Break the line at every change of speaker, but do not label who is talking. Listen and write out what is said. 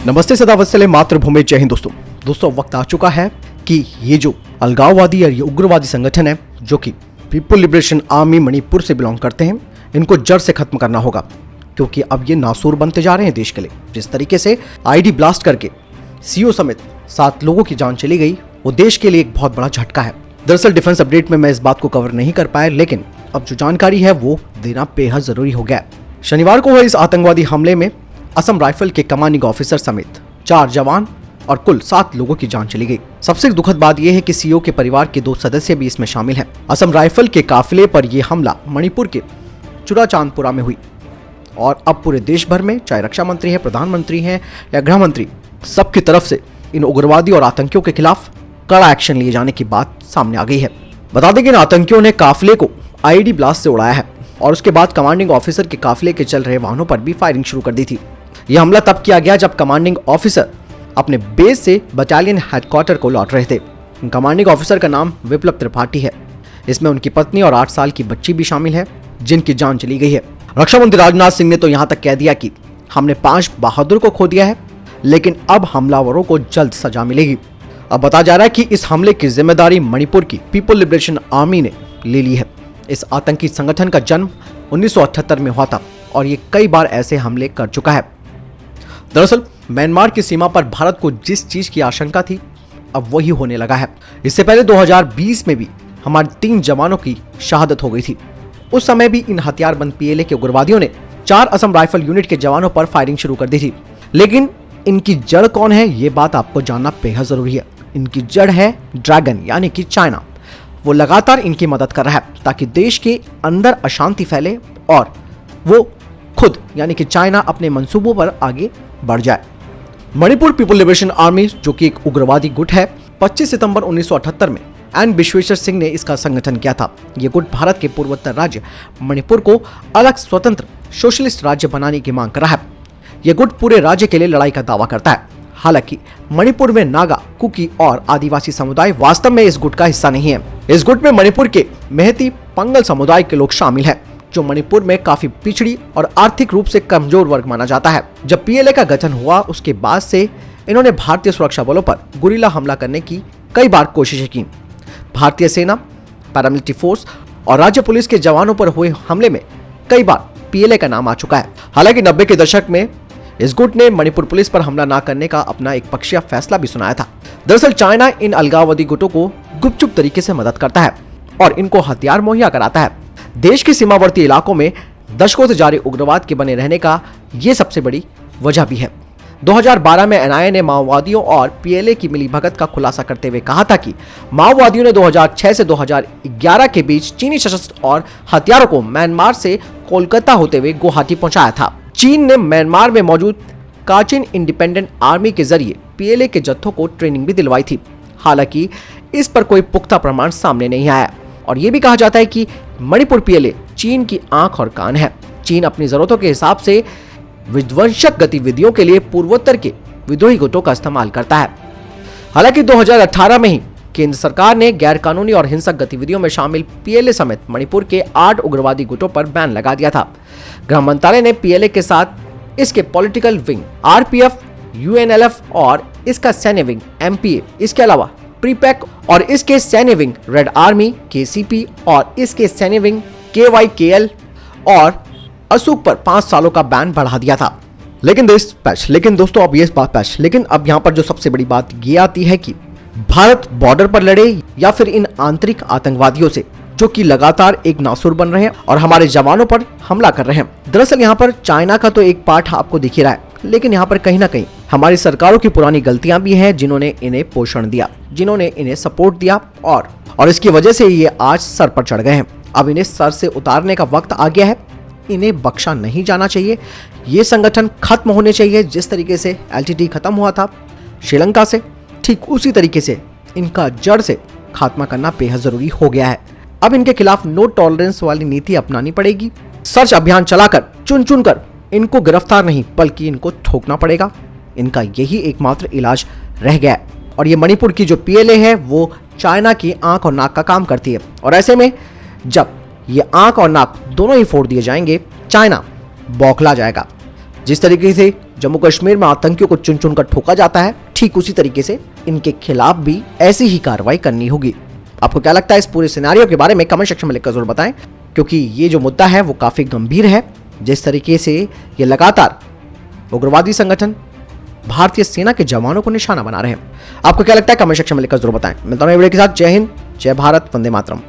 नमस्ते सदा वत्सले मातृभूमि जय हिंद। दोस्तों वक्त आ चुका है कि ये जो अलगाववादी और ये उग्रवादी संगठन है जो कि पीपल लिबरेशन आर्मी मणिपुर से बिलोंग करते हैं, इनको जड़ से खत्म करना होगा, क्योंकि अब ये नासूर बनते जा रहे हैं देश के लिए। जिस तरीके से आईडी ब्लास्ट करके सीओ समेत 7 लोगों की जान चली गई, वो देश के लिए एक बहुत बड़ा झटका है। दरअसल डिफेंस अपडेट में मैं इस बात को कवर नहीं कर पाया, लेकिन अब जो जानकारी है वो देना बेहद जरूरी हो गया। शनिवार को हुए इस आतंकवादी हमले में असम राइफल के कमांडिंग ऑफिसर समेत 4 जवान और कुल 7 लोगों की जान चली गई। सबसे दुखद बात यह है कि सीओ के परिवार के 2 सदस्य भी इसमें शामिल हैं। असम राइफल के काफिले पर यह हमला मणिपुर के चुराचांदपुरा में हुई और अब पूरे देश भर में, चाहे रक्षा मंत्री है, प्रधानमंत्री हैं या गृह मंत्री, सबकी तरफ से इन उग्रवादी और आतंकियों के खिलाफ कड़ा एक्शन लिए जाने की बात सामने आ गई है। बता दें कि इन आतंकियों ने काफिले को आईडी ब्लास्ट से उड़ाया है और उसके बाद कमांडिंग ऑफिसर के काफिले के चल रहे वाहनों पर भी फायरिंग शुरू कर दी थी। यह हमला तब किया गया जब कमांडिंग ऑफिसर अपने बेस से बटालियन हेडक्वार्टर को लौट रहे थे। कमांडिंग ऑफिसर का नाम विप्लव त्रिपाठी है। इसमें उनकी पत्नी और 8 साल की बच्ची भी शामिल है, जिनकी जान चली गई है। रक्षा मंत्री राजनाथ सिंह ने तो यहां तक कह दिया कि हमने 5 बहादुर को खो दिया है, लेकिन अब हमलावरों को जल्द सजा मिलेगी। अब बताया जा रहा है कि इस हमले की जिम्मेदारी मणिपुर की पीपल लिबरेशन आर्मी ने ले ली है। इस आतंकी संगठन का जन्म 1978 में हुआ था और ये कई बार ऐसे हमले कर चुका है। दरअसल म्यांमार की सीमा पर भारत को जिस चीज की आशंका थी, अब वही होने लगा है। इससे पहले 2020 में भी हमारे 3 जवानों की शहादत हो गई थी। उस समय भी इन हथियारबंद पीएलए के उग्रवादियों ने 4 असम राइफल यूनिट के जवानों पर फायरिंग शुरू कर दी थी। लेकिन इनकी जड़ कौन है, ये बात आपको जानना बेहद जरूरी है। इनकी जड़ है ड्रैगन, यानी कि चाइना। वो लगातार इनकी मदद कर रहा है ताकि देश के अंदर अशांति फैले और वो खुद यानी कि चाइना अपने मंसूबों पर आगे बढ़ जाए। मणिपुर पीपल लिबरेशन आर्मी, जो कि एक उग्रवादी गुट है, 25 सितंबर 1978 में एन विश्वेश्वर सिंह ने इसका संगठन किया था। ये गुट भारत के पूर्वोत्तर राज्य मणिपुर को अलग स्वतंत्र सोशलिस्ट राज्य बनाने की मांग कर रहा है। यह गुट पूरे राज्य के लिए लड़ाई का दावा करता है। हालांकि मणिपुर में नागा, कुकी और आदिवासी समुदाय वास्तव में इस गुट का हिस्सा नहीं है। इस गुट में मणिपुर के मेहती पंगल समुदाय के लोग शामिल हैं, जो मणिपुर में काफी पिछड़ी और आर्थिक रूप से कमजोर वर्ग माना जाता है। जब पीएलए का गठन हुआ, उसके बाद से इन्होंने भारतीय सुरक्षा बलों पर गुरिल्ला हमला करने की कई बार कोशिशें की। भारतीय सेना, पैरामिलिट्री फोर्स और राज्य पुलिस के जवानों पर हुए हमले में कई बार पीएलए का नाम आ चुका है। हालांकि 90 के दशक में इस गुट ने मणिपुर पुलिस पर हमला न करने का अपना एक पक्षीय फैसला भी सुनाया था। दरअसल चाइना इन अलगाववादी गुटों को गुपचुप तरीके से मदद करता है और इनको हथियार मुहैया कराता है। देश के सीमावर्ती इलाकों में दशकों से जारी उग्रवाद के बने रहने का ये सबसे बड़ी वजह भी है। 2012 में एनआईए ने माओवादियों और पीएलए की मिलीभगत का खुलासा करते हुए कहा था कि माओवादियों ने 2006 से 2011 के बीच चीनी सशस्त्र और हथियारों को म्यांमार से कोलकाता होते हुए गुवाहाटी पहुंचाया था। चीन ने म्यांमार में मौजूद काचिन इंडिपेंडेंट आर्मी के जरिए पीएलए के जत्थों को ट्रेनिंग भी दिलवाई थी। हालांकि इस पर कोई पुख्ता प्रमाण सामने नहीं आया और ये भी कहा जाता है कि मणिपुर पीएलए चीन की आंख और कान है। चीन अपनी जरूरतों के हिसाब से विध्वंसक गतिविधियों के लिए पूर्वोत्तर के विद्रोही गुटों का इस्तेमाल करता है। हालांकि 2018 में ही केंद्र सरकार ने गैर कानूनी और हिंसक गतिविधियों में शामिल पीएलए समेत मणिपुर के 8 उग्रवादी गुटों पर बैन लगा दिया था। गृह मंत्रालय ने पीएलए के साथ इसके पॉलिटिकल विंग आरपीएफ, यूएनएलएफ और इसका सैन्य विंग एमपीए, इसके अलावा प्रीपैक और इसके सैन्य विंग रेड आर्मी केसीपी और इसके सैन्य विंग केवाईकेएल और अशोक पर 5 सालों का बैन बढ़ा दिया था। लेकिन दोस्तों अब यहाँ पर जो सबसे बड़ी बात ये आती है कि भारत बॉर्डर पर लड़े या फिर इन आंतरिक आतंकवादियों से, जो कि लगातार एक नासुर बन रहे हैं और हमारे जवानों पर हमला कर रहे हैं। दरअसल यहाँ पर चाइना का तो एक पार्ट आपको दिख ही रहा है, लेकिन यहाँ पर कहीं ना कहीं हमारी सरकारों की पुरानी गलतियां भी हैं, जिन्होंने इन्हें पोषण दिया, जिन्होंने इन्हें सपोर्ट दिया और इसकी वजह से ये आज सर पर चढ़ गए हैं। अब इन्हें सर से उतारने का वक्त आ गया है। इन्हें बख्शा नहीं जाना चाहिए। ये संगठन खत्म होने चाहिए। जिस तरीके से एलटीटी खत्म हुआ था श्रीलंका से, ठीक उसी तरीके से इनका जड़ से खात्मा करना बेहद जरूरी हो गया है। अब इनके खिलाफ नो टॉलरेंस वाली नीति अपनानी पड़ेगी। सर्च अभियान चलाकर चुन कर इनको गिरफ्तार नहीं बल्कि इनको ठोकना पड़ेगा। इनका यही एकमात्र इलाज रह गया है। और ये मणिपुर की जो पीएलए है वो चाइना की आंख और नाक का काम करती है और ऐसे में जब ये आंख और नाक दोनों ही फोड़ दिए जाएंगे, चाइना बौखला जाएगा। जिस तरीके से जम्मू कश्मीर में आतंकियों को चुन चुन कर ठोका जाता है, ठीक उसी तरीके से इनके खिलाफ भी ऐसी ही कार्रवाई करनी होगी। आपको क्या लगता है इस पूरे सिनेरियो के बारे में कमेंट सेक्शन में लिखकर जरूर बताएं, क्योंकि ये जो मुद्दा है वो काफी गंभीर है। जिस तरीके से ये लगातार उग्रवादी संगठन भारतीय सेना के जवानों को निशाना बना रहे हैं। आपको क्या लगता है कमेंट सेक्शन में लिखकर जरूर बताएं। मिलता हूं वीडियो के साथ। जय हिंद, जय भारत, वंदे मातरम।